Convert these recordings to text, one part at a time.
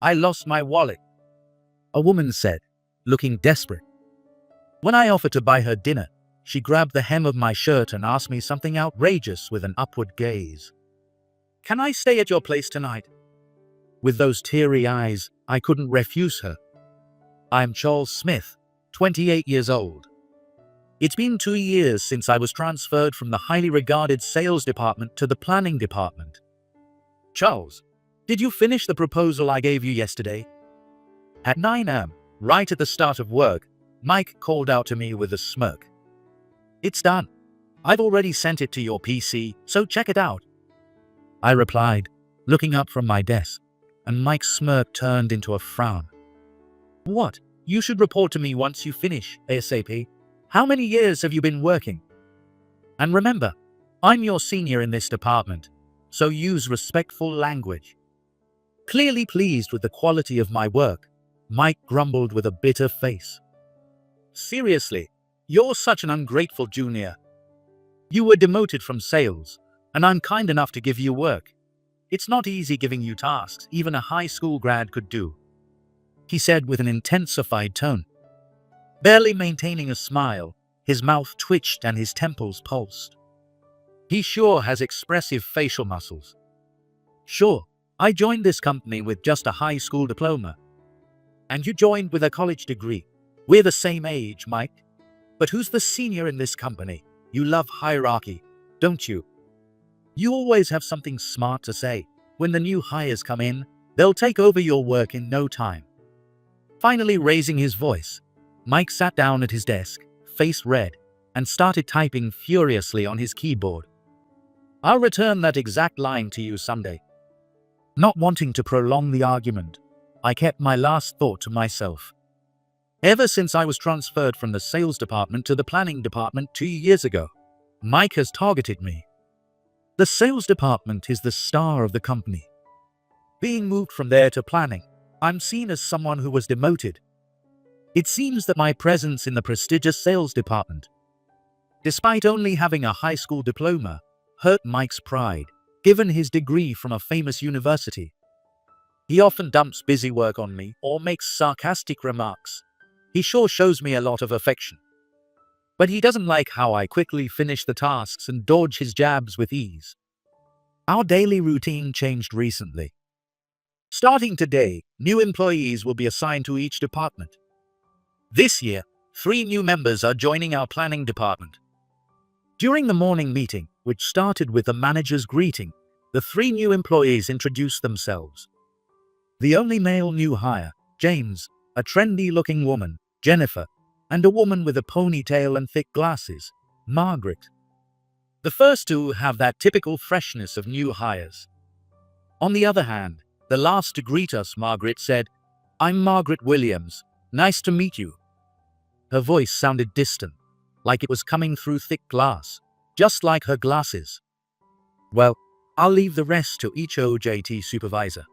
I lost my wallet," a woman said, looking desperate. When I offered to buy her dinner, she grabbed the hem of my shirt and asked me something outrageous with an upward gaze. "Can I stay at your place tonight?" With those teary eyes, I couldn't refuse her. I'm Charles Smith, 28 years old. It's been 2 years since I was transferred from the highly regarded sales department to the planning department. "Charles, did you finish the proposal I gave you yesterday?" At 9 a.m., right at the start of work, Mike called out to me with a smirk. "It's done. I've already sent it to your PC, so check it out," I replied, looking up from my desk, and Mike's smirk turned into a frown. "What? You should report to me once you finish, ASAP. How many years have you been working? And remember, I'm your senior in this department, so use respectful language." Clearly pleased with the quality of my work, Mike grumbled with a bitter face. "Seriously, you're such an ungrateful junior. You were demoted from sales, and I'm kind enough to give you work. It's not easy giving you tasks even a high school grad could do," he said with an intensified tone. Barely maintaining a smile, his mouth twitched and his temples pulsed. He sure has expressive facial muscles. "Sure, I joined this company with just a high school diploma. And you joined with a college degree. We're the same age, Mike. But who's the senior in this company? You love hierarchy, don't you? You always have something smart to say. When the new hires come in, they'll take over your work in no time." Finally raising his voice, Mike sat down at his desk, face red, and started typing furiously on his keyboard. "I'll return that exact line to you someday." Not wanting to prolong the argument, I kept my last thought to myself. Ever since I was transferred from the sales department to the planning department 2 years ago, Mike has targeted me. The sales department is the star of the company. Being moved from there to planning, I'm seen as someone who was demoted. It seems that my presence in the prestigious sales department, despite only having a high school diploma, hurt Mike's pride, given his degree from a famous university. He often dumps busy work on me or makes sarcastic remarks. He sure shows me a lot of affection. But he doesn't like how I quickly finish the tasks and dodge his jabs with ease. Our daily routine changed recently. Starting today, new employees will be assigned to each department. This year, 3 new members are joining our planning department. During the morning meeting, which started with the manager's greeting, the 3 new employees introduced themselves. The only male new hire, James, a trendy-looking woman, Jennifer, and a woman with a ponytail and thick glasses, Margaret. The first 2 have that typical freshness of new hires. On the other hand, the last to greet us, Margaret, said, "I'm Margaret Williams. Nice to meet you." Her voice sounded distant, like it was coming through thick glass, just like her glasses. "Well, I'll leave the rest to each OJT supervisor."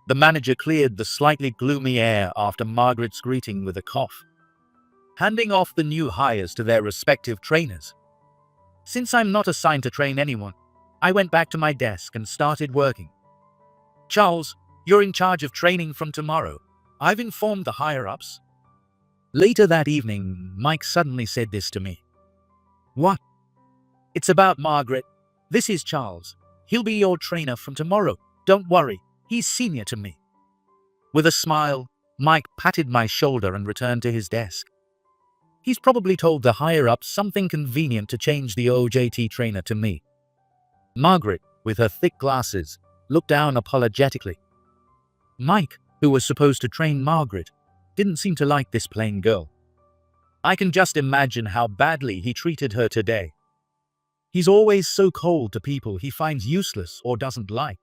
The manager cleared the slightly gloomy air after Margaret's greeting with a cough, handing off the new hires to their respective trainers. Since I'm not assigned to train anyone, I went back to my desk and started working. "Charles, you're in charge of training from tomorrow. I've informed the higher-ups." Later that evening, Mike suddenly said this to me. "What?" "It's about Margaret. This is Charles. He'll be your trainer from tomorrow. Don't worry, he's senior to me." With a smile, Mike patted my shoulder and returned to his desk. He's probably told the higher-ups something convenient to change the OJT trainer to me. Margaret, with her thick glasses, looked down apologetically. Mike, who was supposed to train Margaret, didn't seem to like this plain girl. I can just imagine how badly he treated her today. He's always so cold to people he finds useless or doesn't like.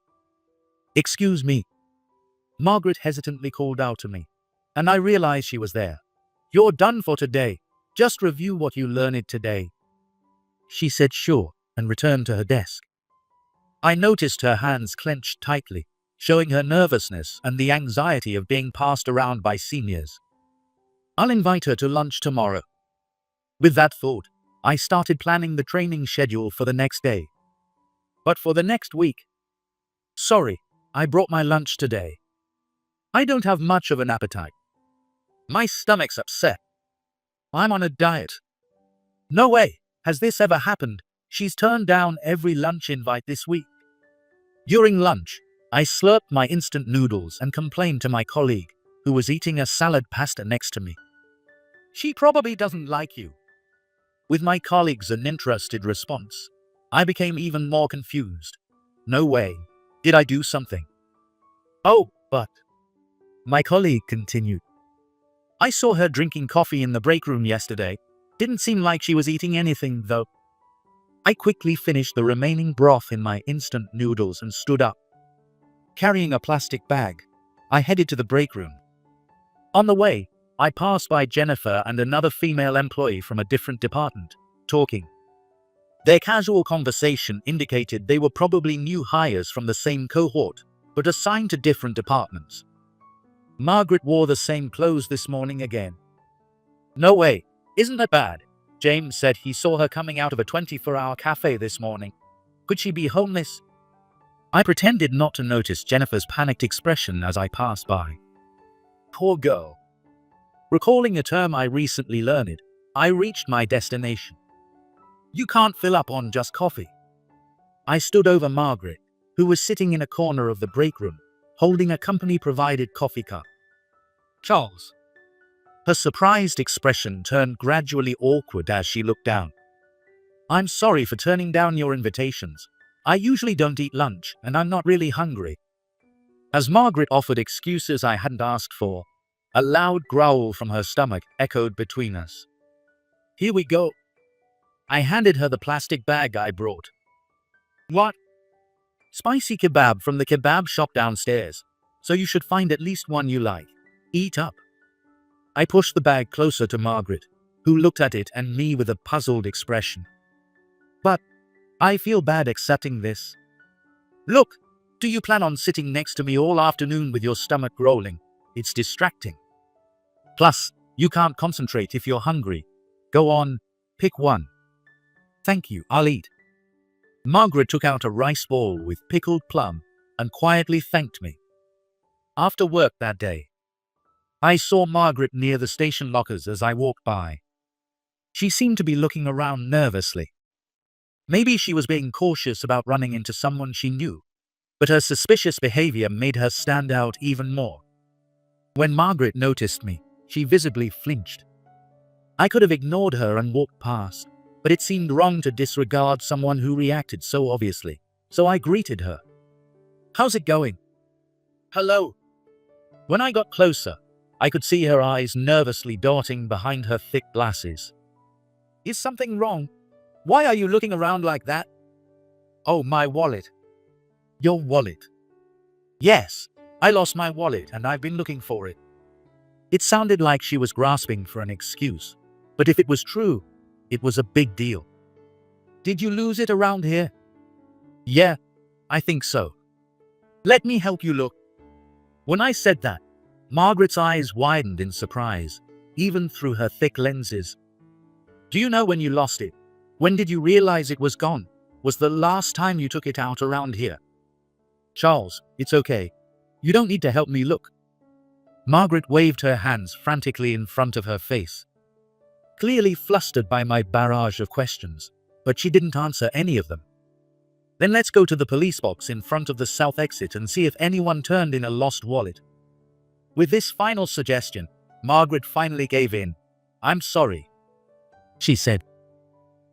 "Excuse me." Margaret hesitantly called out to me, and I realized she was there. "You're done for today. Just review what you learned today." She said sure and returned to her desk. I noticed her hands clenched tightly, showing her nervousness and the anxiety of being passed around by seniors. I'll invite her to lunch tomorrow. With that thought, I started planning the training schedule for the next day. But for the next week, sorry, I brought my lunch today. I don't have much of an appetite. My stomach's upset. I'm on a diet. No way. Has this ever happened? She's turned down every lunch invite this week. During lunch, I slurped my instant noodles and complained to my colleague, who was eating a salad pasta next to me. She probably doesn't like you. With my colleague's uninterested response, I became even more confused. No way. Did I do something? Oh, but... My colleague continued. I saw her drinking coffee in the break room yesterday. Didn't seem like she was eating anything, though. I quickly finished the remaining broth in my instant noodles and stood up. Carrying a plastic bag, I headed to the break room. On the way, I passed by Jennifer and another female employee from a different department, talking. Their casual conversation indicated they were probably new hires from the same cohort, but assigned to different departments. Margaret wore the same clothes this morning again. No way, isn't that bad? James said he saw her coming out of a 24-hour cafe this morning. Could she be homeless? I pretended not to notice Jennifer's panicked expression as I passed by. Poor girl. Recalling a term I recently learned, I reached my destination. You can't fill up on just coffee. I stood over Margaret, who was sitting in a corner of the break room, holding a company-provided coffee cup. Charles. Her surprised expression turned gradually awkward as she looked down. I'm sorry for turning down your invitations. I usually don't eat lunch, and I'm not really hungry. As Margaret offered excuses I hadn't asked for, a loud growl from her stomach echoed between us. Here we go. I handed her the plastic bag I brought. What? Spicy kebab from the kebab shop downstairs, so you should find at least one you like. Eat up. I pushed the bag closer to Margaret, who looked at it and me with a puzzled expression. But I feel bad accepting this. Look, do you plan on sitting next to me all afternoon with your stomach growling? It's distracting. Plus, you can't concentrate if you're hungry. Go on, pick one. Thank you, I'll eat. Margaret took out a rice ball with pickled plum and quietly thanked me. After work that day, I saw Margaret near the station lockers as I walked by. She seemed to be looking around nervously. Maybe she was being cautious about running into someone she knew, but her suspicious behavior made her stand out even more. When Margaret noticed me, she visibly flinched. I could have ignored her and walked past, but it seemed wrong to disregard someone who reacted so obviously, so I greeted her. How's it going? Hello. When I got closer, I could see her eyes nervously darting behind her thick glasses. Is something wrong? Why are you looking around like that? Oh, my wallet. Your wallet? Yes, I lost my wallet and I've been looking for it. It sounded like she was grasping for an excuse, but if it was true, it was a big deal. Did you lose it around here? Yeah, I think so. Let me help you look. When I said that, Margaret's eyes widened in surprise, even through her thick lenses. Do you know when you lost it? When did you realize it was gone? Was the last time you took it out around here? Charles, it's okay. You don't need to help me look. Margaret waved her hands frantically in front of her face, clearly flustered by my barrage of questions, but she didn't answer any of them. Then let's go to the police box in front of the south exit and see if anyone turned in a lost wallet. With this final suggestion, Margaret finally gave in. I'm sorry, she said.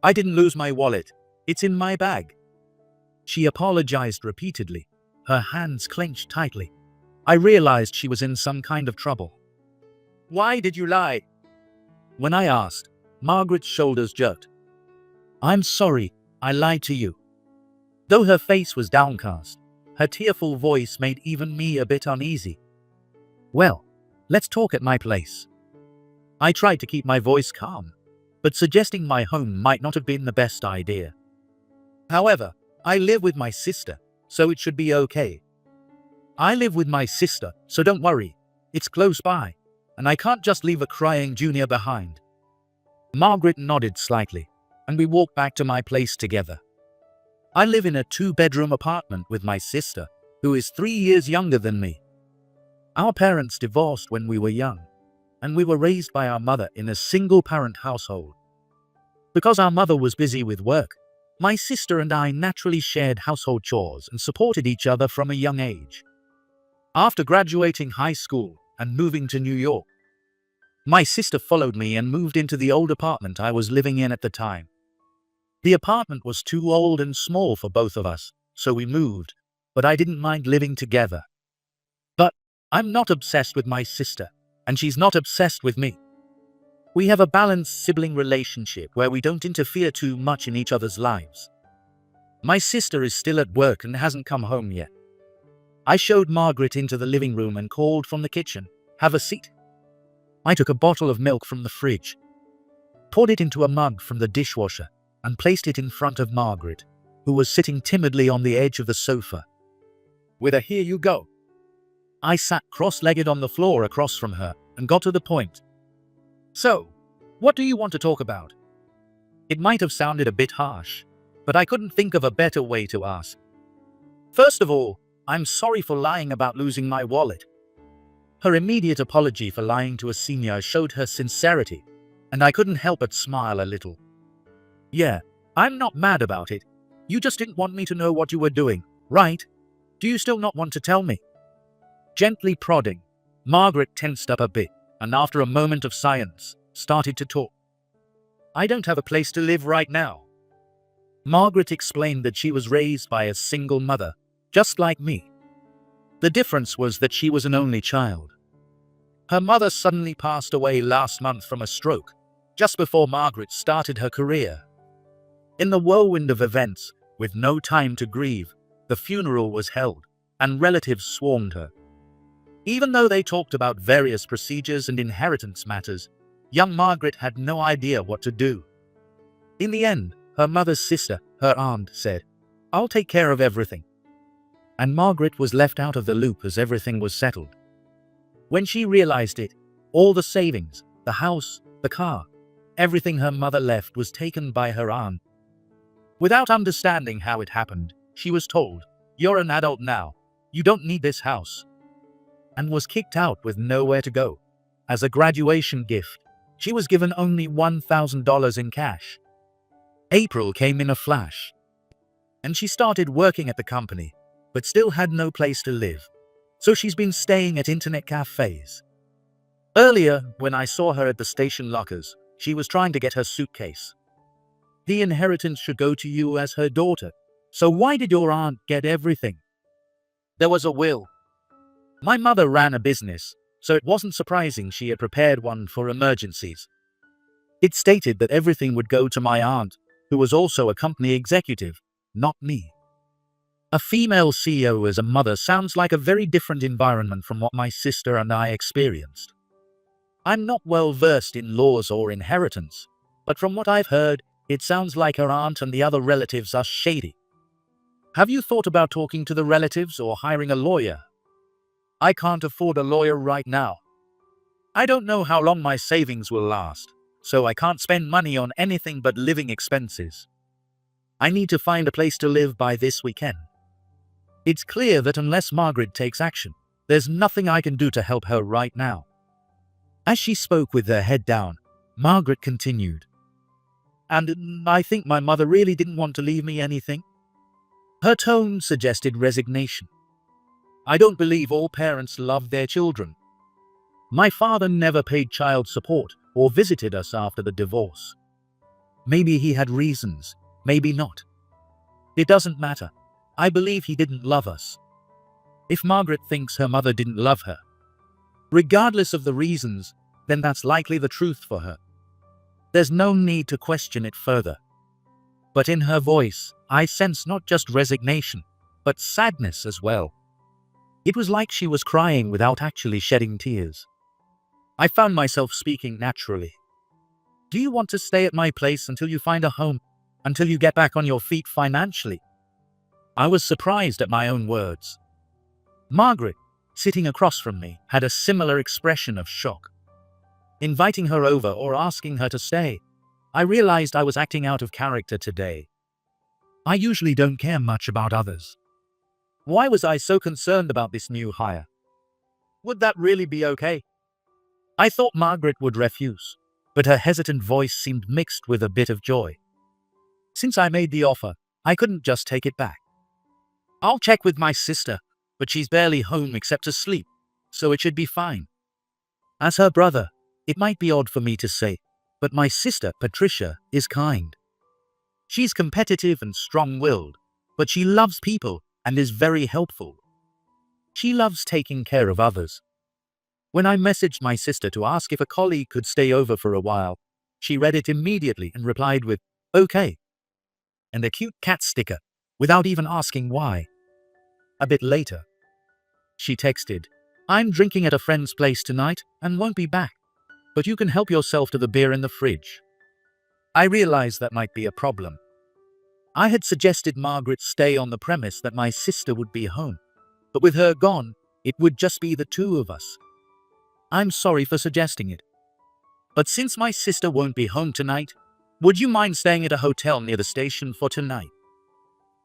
I didn't lose my wallet. It's in my bag. She apologized repeatedly, her hands clenched tightly. I realized she was in some kind of trouble. Why did you lie? When I asked, Margaret's shoulders jerked. I'm sorry, I lied to you. Though her face was downcast, her tearful voice made even me a bit uneasy. Well, let's talk at my place. I tried to keep my voice calm, but suggesting my home might not have been the best idea. However, I live with my sister, so it should be okay. I live with my sister, so don't worry. It's close by, and I can't just leave a crying junior behind. Margaret nodded slightly, and we walked back to my place together. I live in a 2-bedroom apartment with my sister, who is 3 years younger than me. Our parents divorced when we were young, and we were raised by our mother in a single-parent household. Because our mother was busy with work, my sister and I naturally shared household chores and supported each other from a young age. After graduating high school and moving to New York, my sister followed me and moved into the old apartment I was living in at the time. The apartment was too old and small for both of us, so we moved, but I didn't mind living together. But I'm not obsessed with my sister, and she's not obsessed with me. We have a balanced sibling relationship where we don't interfere too much in each other's lives. My sister is still at work and hasn't come home yet. I showed Margaret into the living room and called from the kitchen, "Have a seat." I took a bottle of milk from the fridge, poured it into a mug from the dishwasher, and placed it in front of Margaret, who was sitting timidly on the edge of the sofa. With a "Here you go," I sat cross-legged on the floor across from her and got to the point. "So, what do you want to talk about?" It might have sounded a bit harsh, but I couldn't think of a better way to ask. "First of all, I'm sorry for lying about losing my wallet." Her immediate apology for lying to a senior showed her sincerity, and I couldn't help but smile a little. "Yeah, I'm not mad about it. You just didn't want me to know what you were doing, right? Do you still not want to tell me?" Gently prodding, Margaret tensed up a bit, and after a moment of silence, started to talk. "I don't have a place to live right now." Margaret explained that she was raised by a single mother, just like me. The difference was that she was an only child. Her mother suddenly passed away last month from a stroke, just before Margaret started her career. In the whirlwind of events, with no time to grieve, the funeral was held, and relatives swarmed her. Even though they talked about various procedures and inheritance matters, young Margaret had no idea what to do. In the end, her mother's sister, her aunt, said, "I'll take care of everything." And Margaret was left out of the loop as everything was settled. When she realized it, all the savings, the house, the car, everything her mother left was taken by her aunt. Without understanding how it happened, she was told, "You're an adult now, you don't need this house," and was kicked out with nowhere to go. As a graduation gift, she was given only $1,000 in cash. April came in a flash, and she started working at the company, but still had no place to live. So she's been staying at internet cafes. Earlier, when I saw her at the station lockers, she was trying to get her suitcase. "The inheritance should go to you as her daughter. So why did your aunt get everything?" "There was a will. My mother ran a business, so it wasn't surprising she had prepared one for emergencies. It stated that everything would go to my aunt, who was also a company executive, not me." A female CEO as a mother sounds like a very different environment from what my sister and I experienced. I'm not well versed in laws or inheritance, but from what I've heard, it sounds like her aunt and the other relatives are shady. Have you thought about talking to the relatives or hiring a lawyer? I can't afford a lawyer right now. I don't know how long my savings will last, so I can't spend money on anything but living expenses. I need to find a place to live by this weekend. It's clear that unless Margaret takes action, there's nothing I can do to help her right now. As she spoke with her head down, Margaret continued, "And I think my mother really didn't want to leave me anything." Her tone suggested resignation. "I don't believe all parents love their children. My father never paid child support or visited us after the divorce. Maybe he had reasons, maybe not. It doesn't matter. I believe he didn't love us." If Margaret thinks her mother didn't love her, regardless of the reasons, then that's likely the truth for her. There's no need to question it further. But in her voice, I sense not just resignation, but sadness as well. It was like she was crying without actually shedding tears. I found myself speaking naturally. "Do you want to stay at my place until you find a home, until you get back on your feet financially?" I was surprised at my own words. Margaret, sitting across from me, had a similar expression of shock. Inviting her over or asking her to stay, I realized I was acting out of character today. I usually don't care much about others. Why was I so concerned about this new hire? Would that really be okay? I thought Margaret would refuse, but her hesitant voice seemed mixed with a bit of joy. Since I made the offer, I couldn't just take it back. I'll check with my sister, but she's barely home except to sleep, so it should be fine. As her brother, it might be odd for me to say, but my sister, Patricia, is kind. She's competitive and strong-willed, but she loves people and is very helpful. She loves taking care of others. When I messaged my sister to ask if a colleague could stay over for a while, she read it immediately and replied with, "Okay," and a cute cat sticker, without even asking why. A bit later, she texted, "I'm drinking at a friend's place tonight and won't be back, but you can help yourself to the beer in the fridge." I realized that might be a problem. I had suggested Margaret stay on the premise that my sister would be home, but with her gone, it would just be the two of us. I'm sorry for suggesting it. But since my sister won't be home tonight, would you mind staying at a hotel near the station for tonight?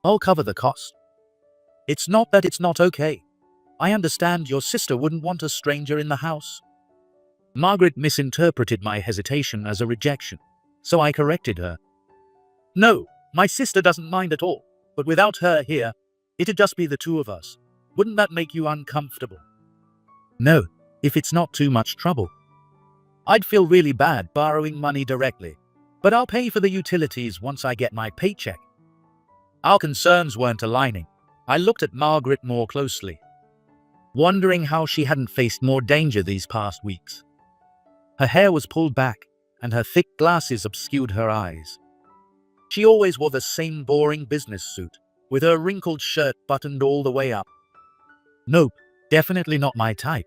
I'll cover the cost. It's not that it's not okay. I understand your sister wouldn't want a stranger in the house. Margaret misinterpreted my hesitation as a rejection, so I corrected her. No, my sister doesn't mind at all, but without her here, it'd just be the two of us. Wouldn't that make you uncomfortable? No, if it's not too much trouble. I'd feel really bad borrowing money directly, but I'll pay for the utilities once I get my paycheck. Our concerns weren't aligning. I looked at Margaret more closely, wondering how she hadn't faced more danger these past weeks. Her hair was pulled back, and her thick glasses obscured her eyes. She always wore the same boring business suit, with her wrinkled shirt buttoned all the way up. Nope, definitely not my type.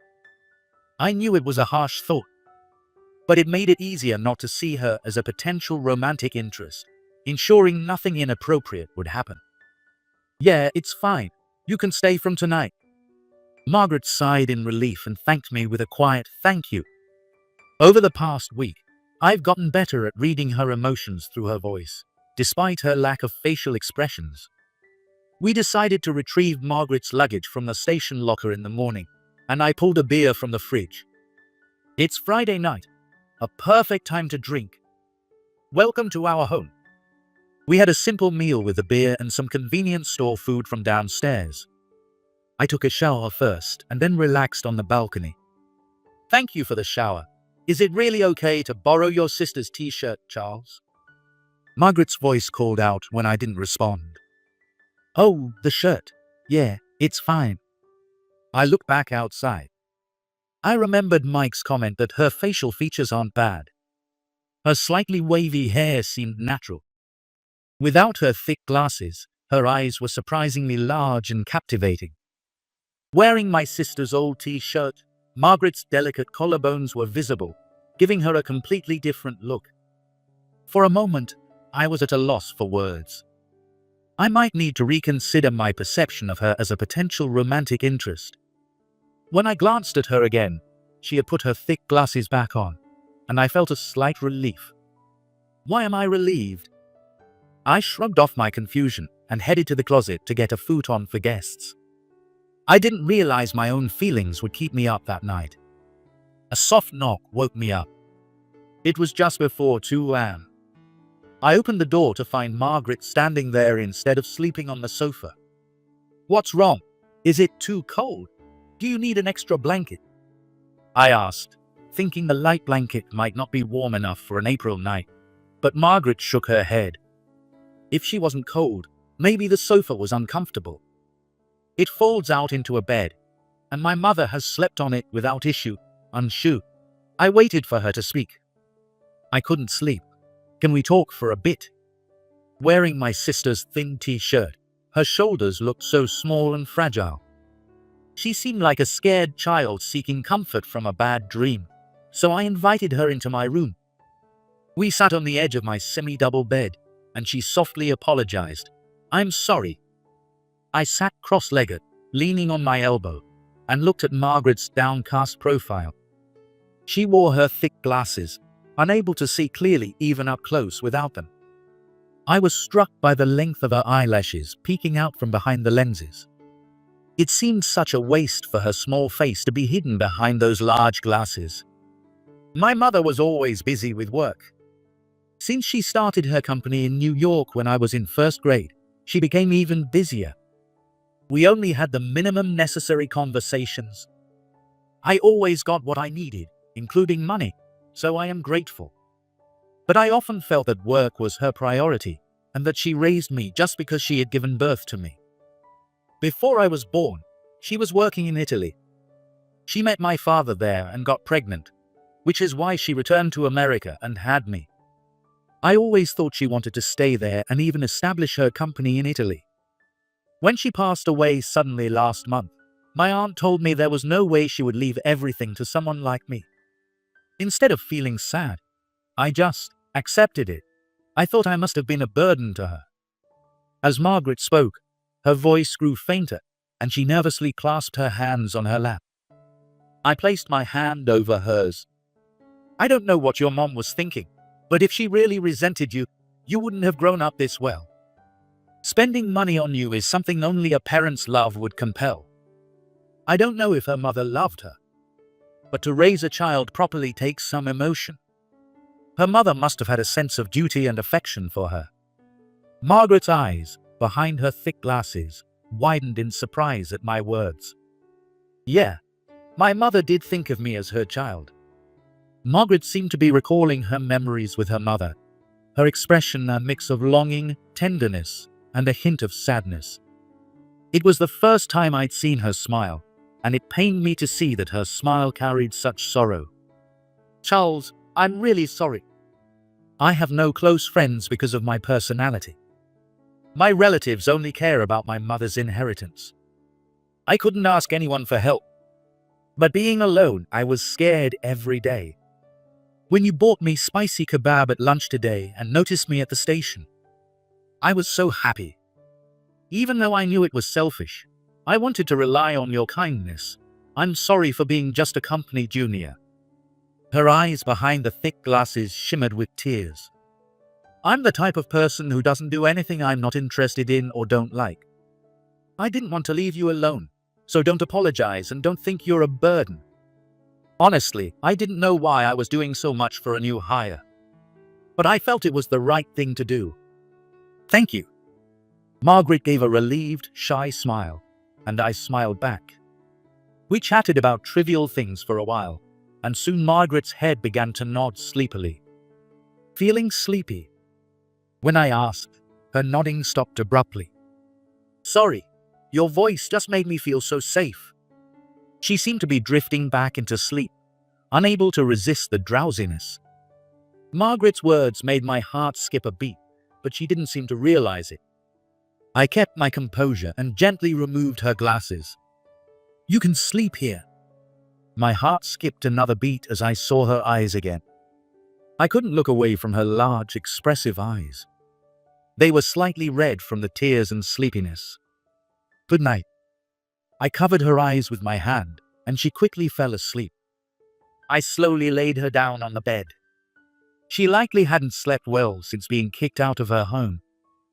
I knew it was a harsh thought, but it made it easier not to see her as a potential romantic interest, ensuring nothing inappropriate would happen. Yeah, it's fine. You can stay from tonight. Margaret sighed in relief and thanked me with a quiet thank you. Over the past week, I've gotten better at reading her emotions through her voice, despite her lack of facial expressions. We decided to retrieve Margaret's luggage from the station locker in the morning, and I pulled a beer from the fridge. It's Friday night, a perfect time to drink. Welcome to our home. We had a simple meal with a beer and some convenience store food from downstairs. I took a shower first and then relaxed on the balcony. Thank you for the shower. Is it really okay to borrow your sister's t-shirt, Charles? Margaret's voice called out when I didn't respond. Oh, the shirt. Yeah, it's fine. I looked back outside. I remembered Mike's comment that her facial features aren't bad. Her slightly wavy hair seemed natural. Without her thick glasses, her eyes were surprisingly large and captivating. Wearing my sister's old t-shirt, Margaret's delicate collarbones were visible, giving her a completely different look. For a moment, I was at a loss for words. I might need to reconsider my perception of her as a potential romantic interest. When I glanced at her again, she had put her thick glasses back on, and I felt a slight relief. Why am I relieved? I shrugged off my confusion and headed to the closet to get a futon for guests. I didn't realize my own feelings would keep me up that night. A soft knock woke me up. It was just before 2 a.m. I opened the door to find Margaret standing there instead of sleeping on the sofa. What's wrong? Is it too cold? Do you need an extra blanket? I asked, thinking the light blanket might not be warm enough for an April night, but Margaret shook her head. If she wasn't cold, maybe the sofa was uncomfortable. It folds out into a bed, and my mother has slept on it without issue, unshoe. I waited for her to speak. I couldn't sleep. Can we talk for a bit? Wearing my sister's thin t-shirt, her shoulders looked so small and fragile. She seemed like a scared child seeking comfort from a bad dream, so I invited her into my room. We sat on the edge of my semi-double bed, and she softly apologized. I'm sorry. I sat cross-legged, leaning on my elbow, and looked at Margaret's downcast profile. She wore her thick glasses, unable to see clearly even up close without them. I was struck by the length of her eyelashes peeking out from behind the lenses. It seemed such a waste for her small face to be hidden behind those large glasses. My mother was always busy with work. Since she started her company in New York when I was in first grade, she became even busier. We only had the minimum necessary conversations. I always got what I needed, including money, so I am grateful. But I often felt that work was her priority, and that she raised me just because she had given birth to me. Before I was born, she was working in Italy. She met my father there and got pregnant, which is why she returned to America and had me. I always thought she wanted to stay there and even establish her company in Italy. When she passed away suddenly last month, my aunt told me there was no way she would leave everything to someone like me. Instead of feeling sad, I just accepted it. I thought I must have been a burden to her. As Margaret spoke, her voice grew fainter, and she nervously clasped her hands on her lap. I placed my hand over hers. I don't know what your mom was thinking, but if she really resented you, you wouldn't have grown up this well. Spending money on you is something only a parent's love would compel. I don't know if her mother loved her, but to raise a child properly takes some emotion. Her mother must have had a sense of duty and affection for her. Margaret's eyes, behind her thick glasses, widened in surprise at my words. Yeah, my mother did think of me as her child. Margaret seemed to be recalling her memories with her mother, her expression a mix of longing, tenderness, and a hint of sadness. It was the first time I'd seen her smile, and it pained me to see that her smile carried such sorrow. Charles, I'm really sorry. I have no close friends because of my personality. My relatives only care about my mother's inheritance. I couldn't ask anyone for help. But being alone, I was scared every day. When you bought me spicy kebab at lunch today and noticed me at the station, I was so happy. Even though I knew it was selfish, I wanted to rely on your kindness. I'm sorry for being just a company junior. Her eyes behind the thick glasses shimmered with tears. I'm the type of person who doesn't do anything I'm not interested in or don't like. I didn't want to leave you alone, so don't apologize and don't think you're a burden. Honestly, I didn't know why I was doing so much for a new hire. But I felt it was the right thing to do. Thank you. Margaret gave a relieved, shy smile, and I smiled back. We chatted about trivial things for a while, and soon Margaret's head began to nod sleepily. Feeling sleepy? When I asked, her nodding stopped abruptly. Sorry, your voice just made me feel so safe. She seemed to be drifting back into sleep, unable to resist the drowsiness. Margaret's words made my heart skip a beat, but she didn't seem to realize it. I kept my composure and gently removed her glasses. You can sleep here. My heart skipped another beat as I saw her eyes again. I couldn't look away from her large, expressive eyes. They were slightly red from the tears and sleepiness. Good night. I covered her eyes with my hand, and she quickly fell asleep. I slowly laid her down on the bed. She likely hadn't slept well since being kicked out of her home,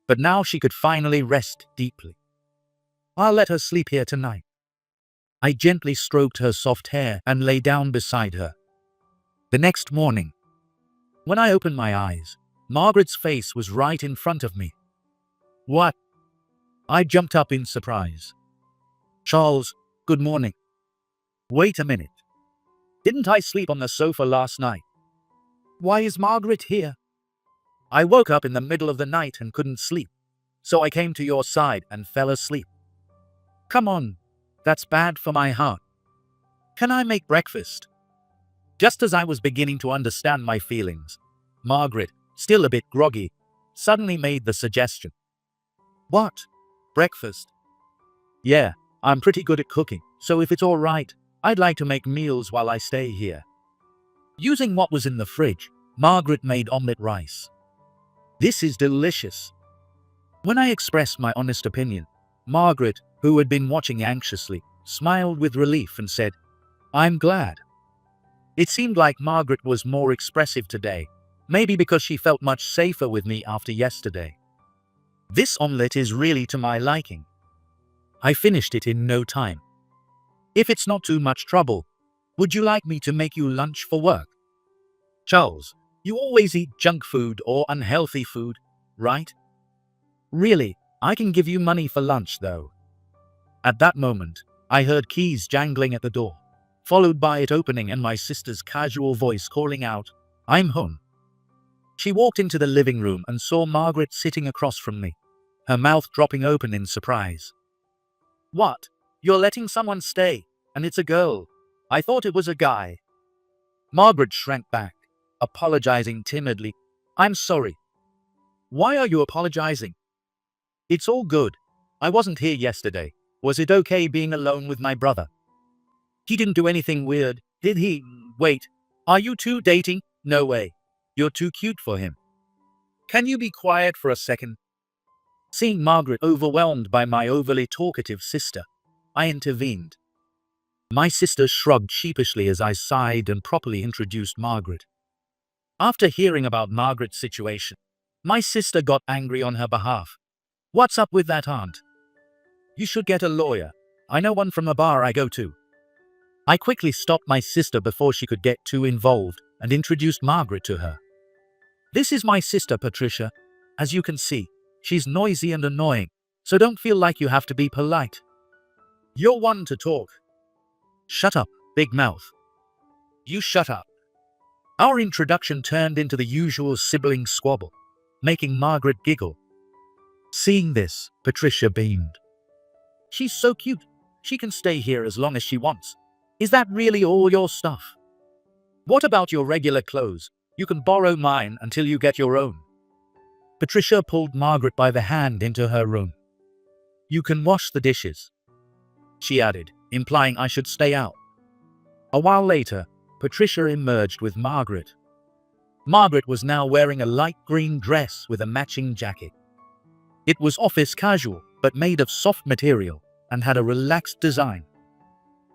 but now she could finally rest deeply. I'll let her sleep here tonight. I gently stroked her soft hair and lay down beside her. The next morning, when I opened my eyes, Margaret's face was right in front of me. What? I jumped up in surprise. Charles, good morning. Wait a minute. Didn't I sleep on the sofa last night? Why is Margaret here? I woke up in the middle of the night and couldn't sleep, so I came to your side and fell asleep. Come on, that's bad for my heart. Can I make breakfast? Just as I was beginning to understand my feelings, Margaret, still a bit groggy, suddenly made the suggestion. What? Breakfast? Yeah, I'm pretty good at cooking, so if it's all right, I'd like to make meals while I stay here. Using what was in the fridge, Margaret made omelette rice. This is delicious. When I expressed my honest opinion, Margaret, who had been watching anxiously, smiled with relief and said, I'm glad. It seemed like Margaret was more expressive today, maybe because she felt much safer with me after yesterday. This omelette is really to my liking. I finished it in no time. If it's not too much trouble, would you like me to make you lunch for work? Charles, you always eat junk food or unhealthy food, right? Really, I can give you money for lunch though. At that moment, I heard keys jangling at the door, followed by it opening and my sister's casual voice calling out, "I'm home." She walked into the living room and saw Margaret sitting across from me, her mouth dropping open in surprise. "What? You're letting someone stay, and it's a girl. I thought it was a guy." Margaret shrank back, apologizing timidly. "I'm sorry." "Why are you apologizing?" "It's all good. I wasn't here yesterday. Was it okay being alone with my brother?" "He didn't do anything weird, did he? Wait, are you two dating? No way. You're too cute for him. Can you be quiet for a second?" Seeing Margaret overwhelmed by my overly talkative sister, I intervened. My sister shrugged sheepishly as I sighed and properly introduced Margaret. After hearing about Margaret's situation, my sister got angry on her behalf. "What's up with that aunt? You should get a lawyer. I know one from a bar I go to." I quickly stopped my sister before she could get too involved and introduced Margaret to her. "This is my sister Patricia. As you can see, she's noisy and annoying, so don't feel like you have to be polite. You're one to talk." "Shut up, big mouth." "You shut up." Our introduction turned into the usual sibling squabble, making Margaret giggle. Seeing this, Patricia beamed. "She's so cute. She can stay here as long as she wants. Is that really all your stuff? What about your regular clothes? You can borrow mine until you get your own." Patricia pulled Margaret by the hand into her room. "You can wash the dishes," she added, implying I should stay out. A while later, Patricia emerged with Margaret. Margaret was now wearing a light green dress with a matching jacket. It was office casual, but made of soft material and had a relaxed design.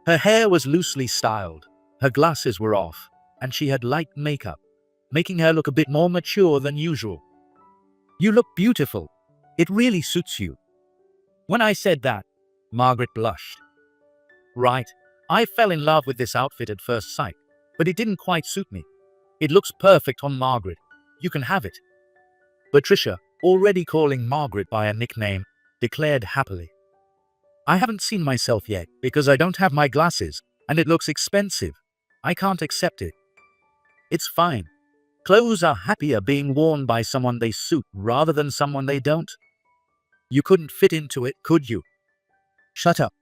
Her hair was loosely styled, her glasses were off, and she had light makeup, making her look a bit more mature than usual. "You look beautiful. It really suits you." When I said that, Margaret blushed. "Right, I fell in love with this outfit at first sight, but it didn't quite suit me. It looks perfect on Margaret. You can have it." Patricia, already calling Margaret by a nickname, declared happily. "I haven't seen myself yet because I don't have my glasses, and it looks expensive. I can't accept it." "It's fine. Clothes are happier being worn by someone they suit rather than someone they don't. You couldn't fit into it, could you?" "Shut up,"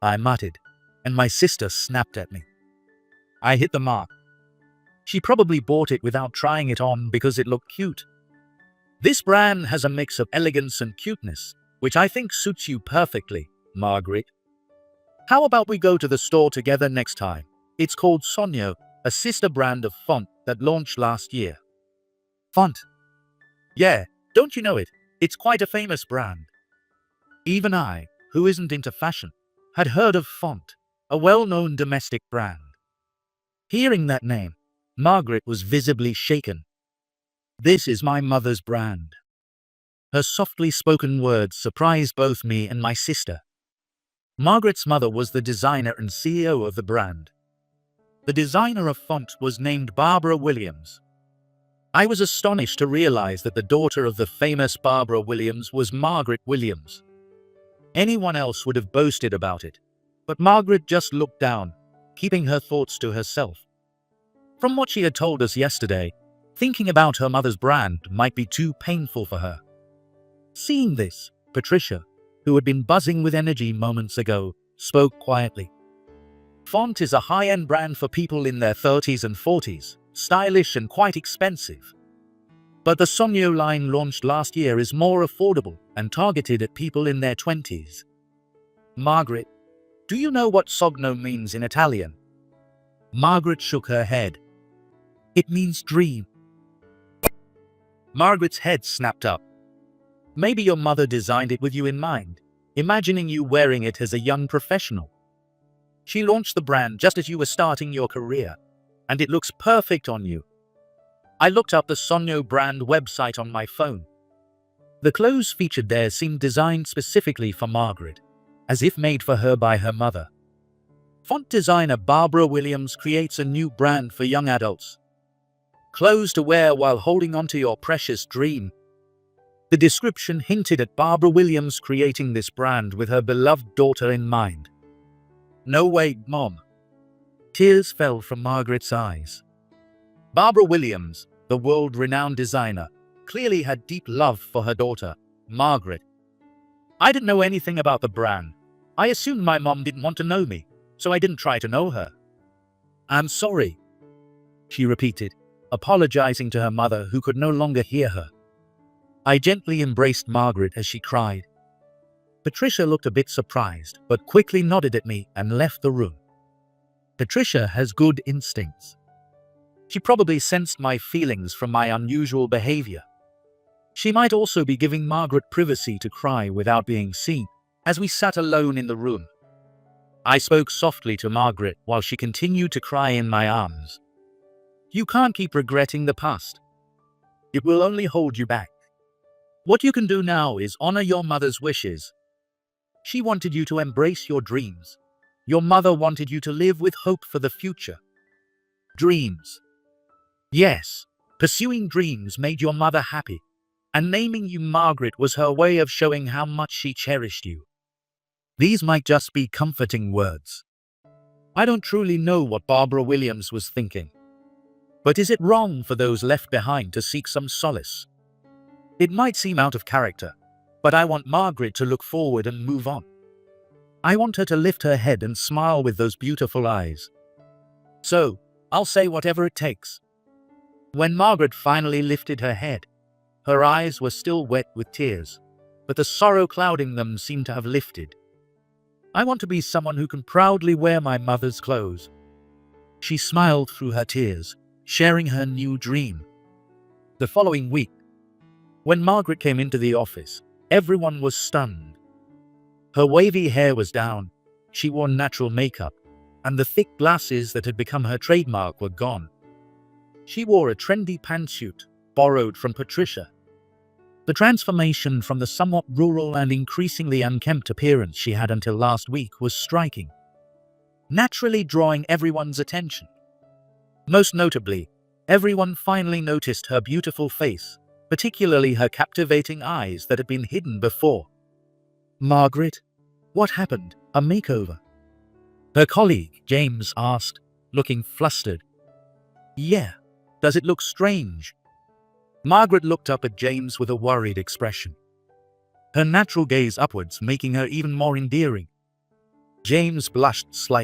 I muttered, and my sister snapped at me. I hit the mark. She probably bought it without trying it on because it looked cute. "This brand has a mix of elegance and cuteness, which I think suits you perfectly, Margaret. How about we go to the store together next time? It's called Sonyo, a sister brand of font that launched last year." "Font?" "Yeah, don't you know it? It's quite a famous brand." Even I, who isn't into fashion, had heard of Font, a well-known domestic brand. Hearing that name, Margaret was visibly shaken. "This is my mother's brand." Her softly spoken words surprised both me and my sister. Margaret's mother was the designer and CEO of the brand. The designer of Font was named Barbara Williams. I was astonished to realize that the daughter of the famous Barbara Williams was Margaret Williams. Anyone else would have boasted about it, but Margaret just looked down, keeping her thoughts to herself. From what she had told us yesterday, thinking about her mother's brand might be too painful for her. Seeing this, Patricia, who had been buzzing with energy moments ago, spoke quietly. "Font is a high-end brand for people in their 30s and 40s, stylish and quite expensive. But the Sonyo line launched last year is more affordable and targeted at people in their 20s. Margaret, do you know what sogno means in Italian?" Margaret shook her head. "It means dream." Margaret's head snapped up. "Maybe your mother designed it with you in mind, imagining you wearing it as a young professional. She launched the brand just as you were starting your career, and it looks perfect on you." I looked up the Sonyo brand website on my phone. The clothes featured there seemed designed specifically for Margaret. as if made for her by her mother. Font designer Barbara Williams creates a new brand for young adults. Clothes to wear while holding onto your precious dream. The description hinted at Barbara Williams creating this brand with her beloved daughter in mind. No way, Mom. Tears fell from Margaret's eyes. Barbara Williams, the world-renowned designer, clearly had deep love for her daughter, Margaret. I didn't know anything about the brand. I assumed my mom didn't want to know me, so I didn't try to know her. I'm sorry, she repeated, apologizing to her mother who could no longer hear her. I gently embraced Margaret as she cried. Patricia looked a bit surprised, but quickly nodded at me and left the room. Patricia has good instincts. She probably sensed my feelings from my unusual behavior. She might also be giving Margaret privacy to cry without being seen, as we sat alone in the room. I spoke softly to Margaret while she continued to cry in my arms. You can't keep regretting the past. It will only hold you back. What you can do now is honor your mother's wishes. She wanted you to embrace your dreams. Your mother wanted you to live with hope for the future. Dreams. Yes, pursuing dreams made your mother happy, and naming you Margaret was her way of showing how much she cherished you. These might just be comforting words. I don't truly know what Barbara Williams was thinking. But is it wrong for those left behind to seek some solace? It might seem out of character, but I want Margaret to look forward and move on. I want her to lift her head and smile with those beautiful eyes. So, I'll say whatever it takes. When Margaret finally lifted her head, her eyes were still wet with tears, but the sorrow clouding them seemed to have lifted. I want to be someone who can proudly wear my mother's clothes. She smiled through her tears, sharing her new dream. The following week, when Margaret came into the office, everyone was stunned. Her wavy hair was down, she wore natural makeup, and the thick glasses that had become her trademark were gone. She wore a trendy pantsuit, borrowed from Patricia. The transformation from the somewhat rural and increasingly unkempt appearance she had until last week was striking, naturally drawing everyone's attention. Most notably, everyone finally noticed her beautiful face, particularly her captivating eyes that had been hidden before. Margaret, what happened? A makeover? Her colleague, James, asked, looking flustered. Yeah, does it look strange? Margaret looked up at James with a worried expression, her natural gaze upwards making her even more endearing. James blushed slightly.